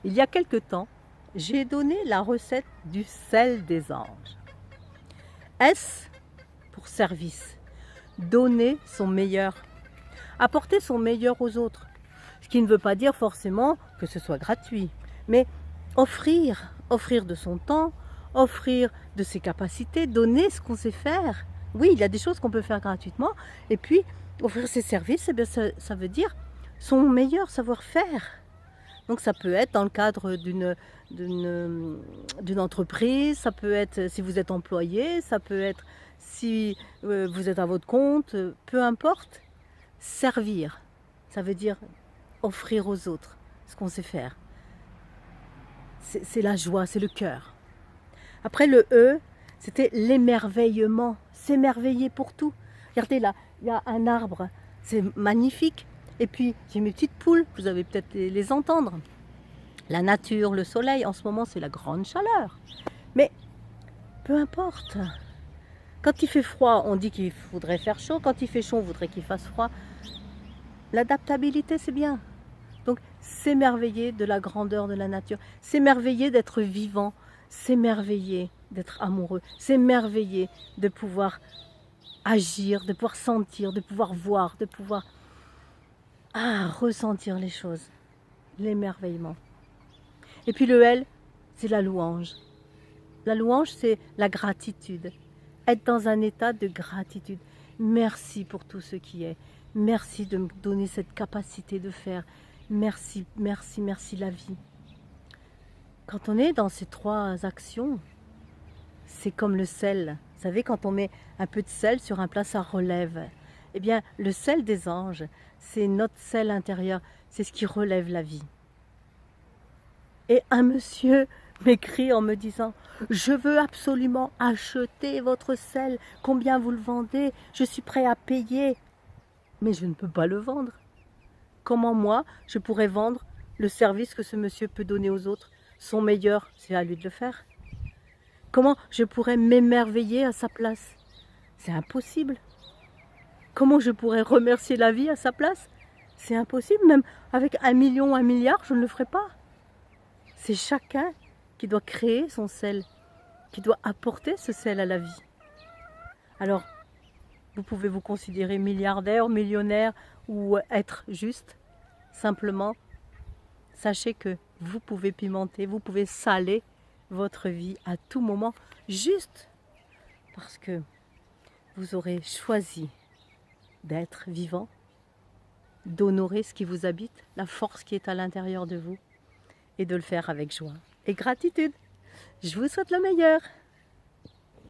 Il y a quelque temps, j'ai donné la recette du sel des anges. S pour service, donner son meilleur, apporter son meilleur aux autres. Ce qui ne veut pas dire forcément que ce soit gratuit, mais offrir de son temps, offrir de ses capacités, donner ce qu'on sait faire. Oui, il y a des choses qu'on peut faire gratuitement, et puis offrir ses services, eh bien, ça veut dire son meilleur savoir-faire. Donc ça peut être dans le cadre d'une entreprise, ça peut être si vous êtes employé, ça peut être si vous êtes à votre compte, peu importe. Servir, ça veut dire offrir aux autres ce qu'on sait faire. C'est la joie, c'est le cœur. Après le E, c'était l'émerveillement, s'émerveiller pour tout. Regardez là, il y a un arbre, c'est magnifique. Et puis j'ai mes petites poules, vous allez peut-être les entendre. La nature, le soleil, en ce moment c'est la grande chaleur. Mais peu importe. Quand il fait froid, on dit qu'il faudrait faire chaud. Quand il fait chaud, on voudrait qu'il fasse froid. L'adaptabilité, c'est bien. Donc s'émerveiller de la grandeur de la nature, s'émerveiller d'être vivant, s'émerveiller d'être amoureux, s'émerveiller de pouvoir agir, de pouvoir sentir, de pouvoir voir, de pouvoir ressentir les choses, l'émerveillement. Et puis le L, c'est la louange. La louange, c'est la gratitude. Être dans un état de gratitude. Merci pour tout ce qui est. Merci de me donner cette capacité de faire. Merci, merci, merci la vie. Quand on est dans ces trois actions, c'est comme le sel. Vous savez, quand on met un peu de sel sur un plat, ça relève. Eh bien, le sel des anges, c'est notre sel intérieur. C'est ce qui relève la vie. Et un monsieur m'écrit en me disant « Je veux absolument acheter votre sel. Combien vous le vendez? Je suis prêt à payer. » Mais je ne peux pas le vendre. Comment moi, je pourrais vendre le service que ce monsieur peut donner aux autres? Son meilleur, c'est à lui de le faire. Comment je pourrais m'émerveiller à sa place? C'est impossible. Comment je pourrais remercier la vie à sa place? C'est impossible. Même avec 1 million, 1 milliard, je ne le ferai pas. C'est chacun qui doit créer son sel, qui doit apporter ce sel à la vie. Alors, vous pouvez vous considérer milliardaire, millionnaire ou être juste. Simplement, sachez que vous pouvez pimenter, vous pouvez saler votre vie à tout moment, juste parce que vous aurez choisi d'être vivant, d'honorer ce qui vous habite, la force qui est à l'intérieur de vous, et de le faire avec joie et gratitude. Je vous souhaite le meilleur.